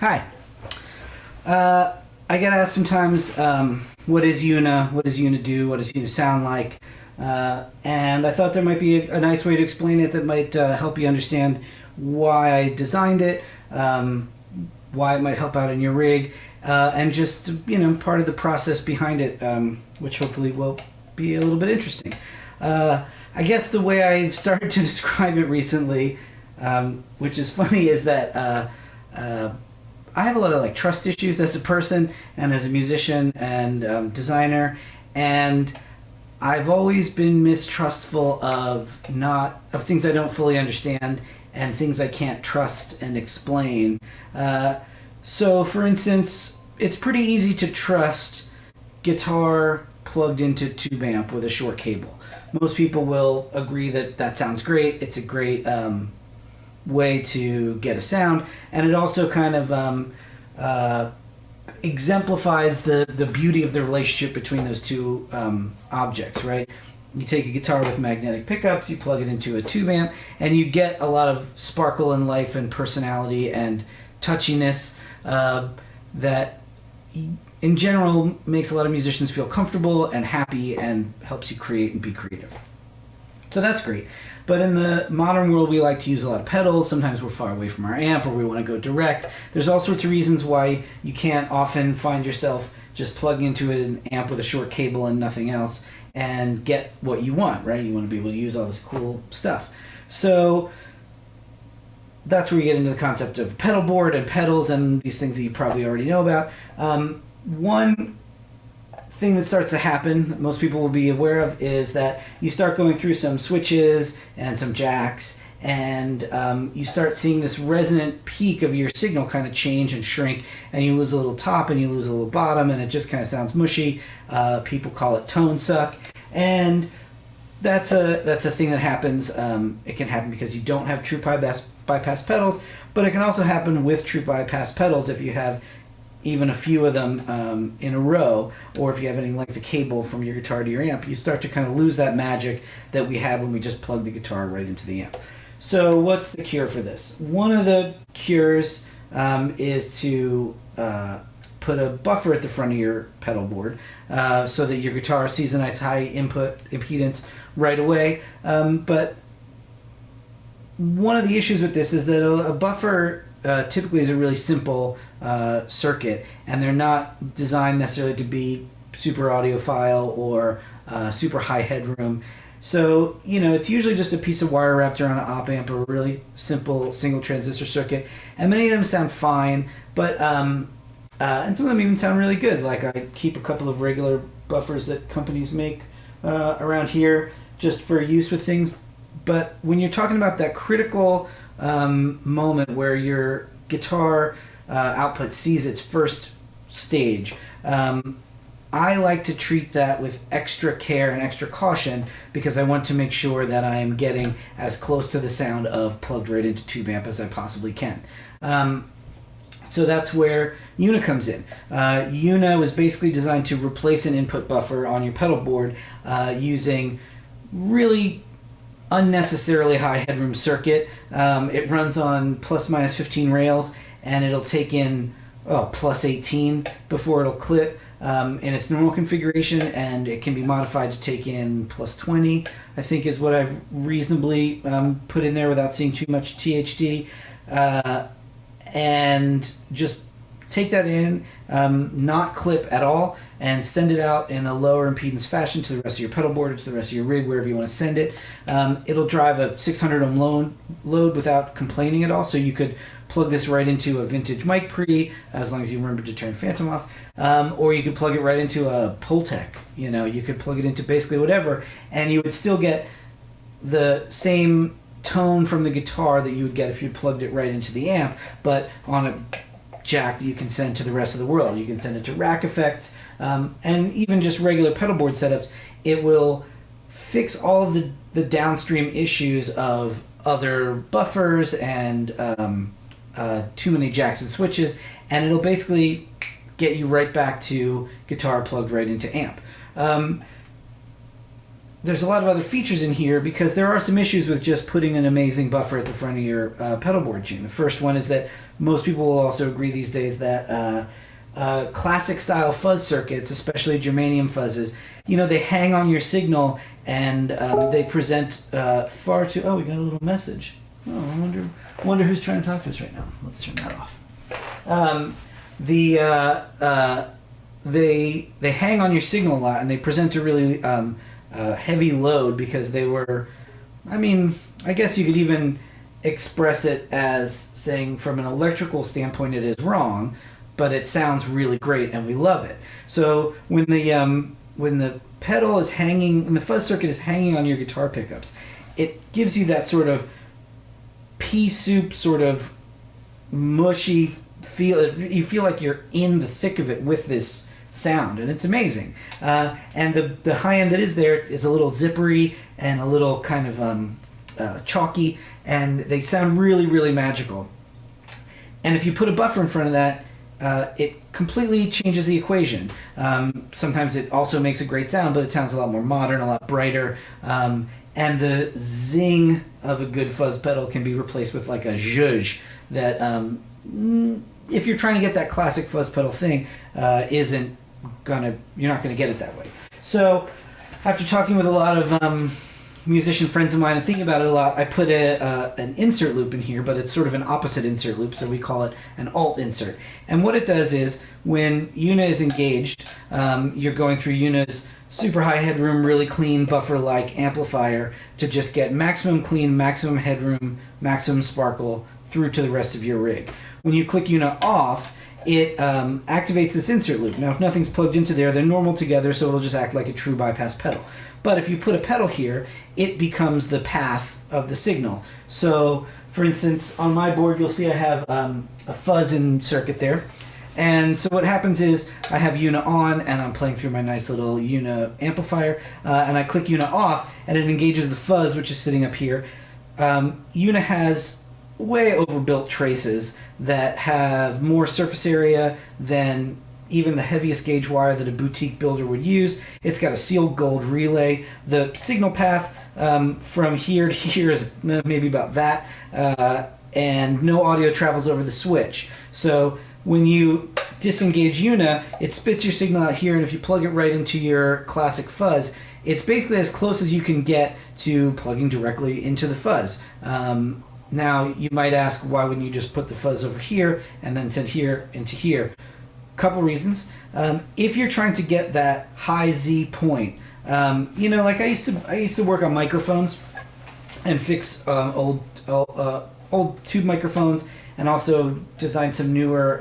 Hi. I get asked sometimes, what is EUNA? What does EUNA do? What does EUNA sound like? And I thought there might be a nice way to explain it that might help you understand why I designed it, why it might help out in your rig, and just, part of the process behind it, which hopefully will be a little bit interesting. I guess the way I've started to describe it recently, which is funny, is that I have a lot of trust issues as a person and as a musician and designer, and I've always been mistrustful of things I don't fully understand and things I can't trust and explain. So, for instance, it's pretty easy to trust guitar plugged into tube amp with a short cable. Most people will agree that that sounds great. It's a great way to get a sound, and it also kind of exemplifies the beauty of the relationship between those two objects, right? You take a guitar with magnetic pickups, you plug it into a tube amp, and you get a lot of sparkle and life and personality and touchiness that in general makes a lot of musicians feel comfortable and happy and helps you create and be creative. So that's great. But in the modern world, we like to use a lot of pedals. Sometimes we're far away from our amp, or we want to go direct. There's all sorts of reasons why you can't often find yourself just plugging into an amp with a short cable and nothing else and get what you want, right? You want to be able to use all this cool stuff. So that's where you get into the concept of pedalboard and pedals and these things that you probably already know about. One thing that starts to happen, that most people will be aware of, is that you start going through some switches and some jacks, and you start seeing this resonant peak of your signal kind of change and shrink, and you lose a little top and you lose a little bottom, and it just kind of sounds mushy. People call it tone suck, and that's a thing that happens. It can happen because you don't have true bypass pedals, but it can also happen with true bypass pedals if you have even a few of them in a row, or if you have any length of cable from your guitar to your amp, you start to kind of lose that magic that we had when we just plugged the guitar right into the amp. So what's the cure for this? One of the cures is to put a buffer at the front of your pedal board so that your guitar sees a nice high input impedance right away. But one of the issues with this is that a buffer typically is a really simple circuit, and they're not designed necessarily to be super audiophile or super high headroom. So, it's usually just a piece of wire wrapped around an op amp or a really simple single transistor circuit, and many of them sound fine, but and some of them even sound really good. Like, I keep a couple of regular buffers that companies make around here just for use with things. But when you're talking about that critical moment where your guitar output sees its first stage, I like to treat that with extra care and extra caution, because I want to make sure that I am getting as close to the sound of plugged right into tube amp as I possibly can. So that's where EUNA comes in. EUNA was basically designed to replace an input buffer on your pedal board using really unnecessarily high headroom circuit. It runs on plus minus 15 rails, and it'll take in plus 18 before it'll clip in its normal configuration, and it can be modified to take in plus 20, I think is what I've reasonably put in there without seeing too much THD, and just take that in, not clip at all, and send it out in a lower impedance fashion to the rest of your pedal board or to the rest of your rig, wherever you want to send it. It'll drive a 600 ohm load without complaining at all, so you could plug this right into a vintage mic pre, as long as you remember to turn Phantom off, or you could plug it right into a Pultec. You could plug it into basically whatever, and you would still get the same tone from the guitar that you would get if you plugged it right into the amp, but on a jack that you can send to the rest of the world. You can send it to rack effects, and even just regular pedal board setups. It will fix all of the downstream issues of other buffers and too many jacks and switches, and it'll basically get you right back to guitar plugged right into amp. there's a lot of other features in here because there are some issues with just putting an amazing buffer at the front of your pedalboard tune. The first one is that most people will also agree these days that classic style fuzz circuits, especially germanium fuzzes, they hang on your signal and they present far too... Oh, we got a little message. Oh, I wonder who's trying to talk to us right now. Let's turn that off. They hang on your signal a lot and they present a really heavy load because they were... I guess you could even express it as saying from an electrical standpoint it is wrong, but it sounds really great and we love it. So when the pedal is hanging, when the fuzz circuit is hanging on your guitar pickups, it gives you that sort of pea soup, sort of mushy feel. You feel like you're in the thick of it with this sound, and it's amazing. And the high end that is there is a little zippery and a little kind of chalky, and they sound really, really magical. And if you put a buffer in front of that, it completely changes the equation. Sometimes it also makes a great sound, but it sounds a lot more modern, a lot brighter. And the zing of a good fuzz pedal can be replaced with like a zhuzh that, if you're trying to get that classic fuzz pedal thing, you're not gonna get it that way. So after talking with a lot of musician friends of mine and thinking about it a lot, I put an insert loop in here, but it's sort of an opposite insert loop, so we call it an alt insert. And what it does is, when Yuna is engaged, you're going through Yuna's super high headroom, really clean buffer-like amplifier to just get maximum clean, maximum headroom, maximum sparkle through to the rest of your rig. When you click Yuna off, it activates this insert loop. Now, if nothing's plugged into there, they're normal together, so it'll just act like a true bypass pedal. But if you put a pedal here, it becomes the path of the signal. So, for instance, on my board, you'll see I have a fuzz in circuit there. And so what happens is I have Yuna on, and I'm playing through my nice little Yuna amplifier, and I click Yuna off, and it engages the fuzz, which is sitting up here. Yuna has way overbuilt traces that have more surface area than even the heaviest gauge wire that a boutique builder would use. It's got a sealed gold relay. The signal path from here to here is maybe about that, and no audio travels over the switch. So when you disengage Yuna, it spits your signal out here, and if you plug it right into your classic fuzz, it's basically as close as you can get to plugging directly into the fuzz. Now, you might ask, why wouldn't you just put the fuzz over here and then send here into here? Couple reasons. If you're trying to get that high Z point, like I used to work on microphones and fix old tube microphones, and also design some newer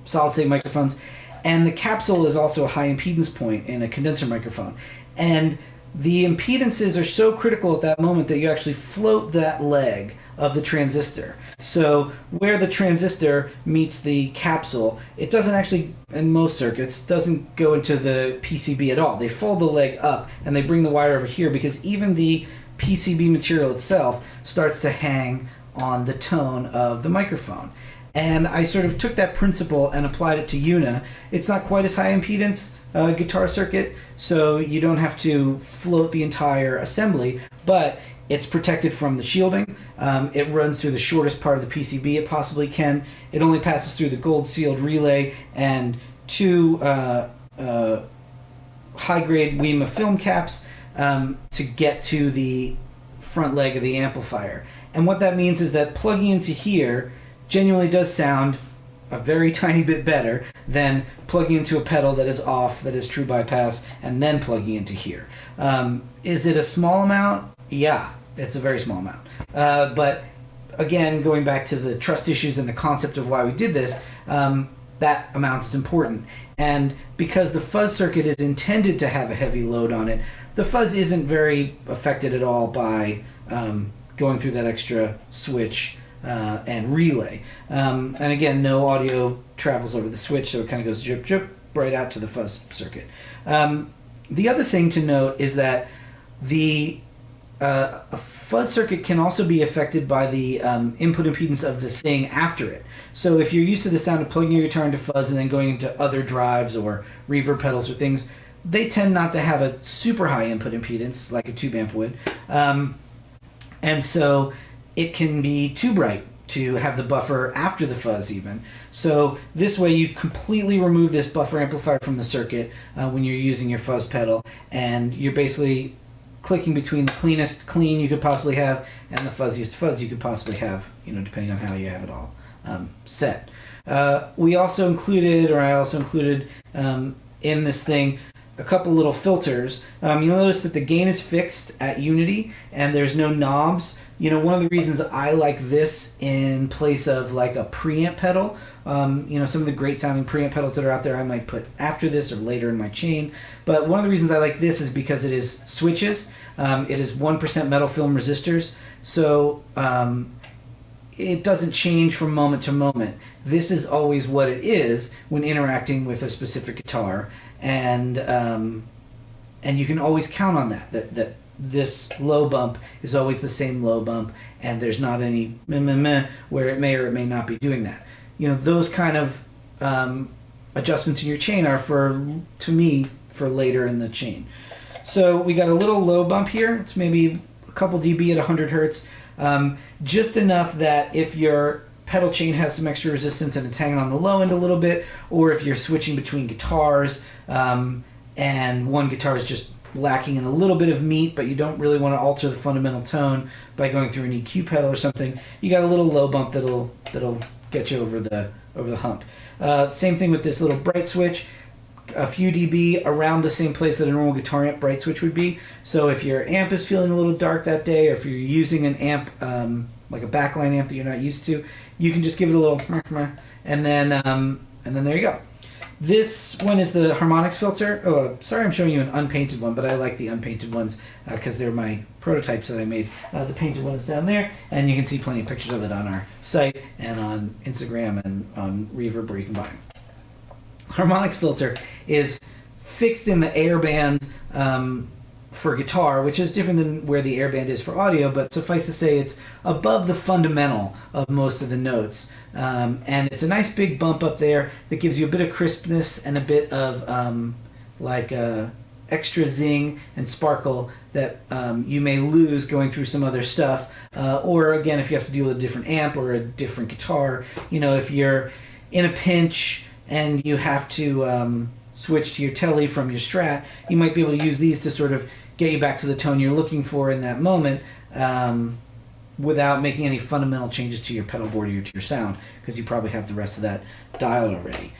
solid state microphones. And the capsule is also a high impedance point in a condenser microphone. And the impedances are so critical at that moment that you actually float that leg of the transistor. So where the transistor meets the capsule, it doesn't actually, in most circuits, doesn't go into the PCB at all. They fold the leg up and they bring the wire over here, because even the PCB material itself starts to hang on the tone of the microphone. And I sort of took that principle and applied it to Yuna. It's not quite as high impedance guitar circuit, so you don't have to float the entire assembly, but it's protected from the shielding. It runs through the shortest part of the PCB it possibly can. It only passes through the gold sealed relay and two high-grade WEMA film caps to get to the front leg of the amplifier. And what that means is that plugging into here genuinely does sound a very tiny bit better than plugging into a pedal that is off, that is true bypass, and then plugging into here. Is it a small amount? Yeah, it's a very small amount. But again, going back to the trust issues and the concept of why we did this, that amount is important. And because the fuzz circuit is intended to have a heavy load on it, the fuzz isn't very affected at all by going through that extra switch and relay. And again, no audio travels over the switch, so it kind of goes drip, drip, right out to the fuzz circuit. The other thing to note is that a fuzz circuit can also be affected by the input impedance of the thing after it. So if you're used to the sound of plugging your guitar into fuzz and then going into other drives or reverb pedals or things, they tend not to have a super high input impedance like a tube amp would. And so it can be too bright to have the buffer after the fuzz even. So this way you completely remove this buffer amplifier from the circuit when you're using your fuzz pedal, and you're basically clicking between the cleanest clean you could possibly have and the fuzziest fuzz you could possibly have, depending on how you have it all set. I also included in this thing a couple little filters. You'll notice that the gain is fixed at Unity and there's no knobs. One of the reasons I like this in place of like a preamp pedal, some of the great sounding preamp pedals that are out there I might put after this or later in my chain, but one of the reasons I like this is because it is switches. It is 1% metal film resistors, so it doesn't change from moment to moment. This is always what it is when interacting with a specific guitar, and you can always count on that this low bump is always the same low bump, and there's not any meh, meh, meh, where it may or it may not be doing that. Those kind of adjustments in your chain are to me for later in the chain. So we got a little low bump here. It's maybe a couple dB at 100 hertz, just enough that if your pedal chain has some extra resistance and it's hanging on the low end a little bit, or if you're switching between guitars and one guitar is just lacking in a little bit of meat, but you don't really want to alter the fundamental tone by going through an EQ pedal or something, you got a little low bump that'll get you over the hump. Same thing with this little bright switch, a few dB around the same place that a normal guitar amp bright switch would be. So if your amp is feeling a little dark that day, or if you're using an amp like a backline amp that you're not used to, you can just give it a little and then there you go. This one is the harmonics filter. Oh, sorry I'm showing you an unpainted one, but I like the unpainted ones because they're my prototypes that I made. The painted one is down there, and you can see plenty of pictures of it on our site and on Instagram and on Reverb where you can buy them. Harmonics filter is fixed in the airband for guitar, which is different than where the airband is for audio, but suffice to say it's above the fundamental of most of the notes. And it's a nice big bump up there that gives you a bit of crispness and a bit of extra zing and sparkle that you may lose going through some other stuff. Or again, if you have to deal with a different amp or a different guitar, if you're in a pinch and you have to switch to your telly from your Strat, you might be able to use these to sort of get you back to the tone you're looking for in that moment without making any fundamental changes to your pedal board or to your sound, because you probably have the rest of that dialed already.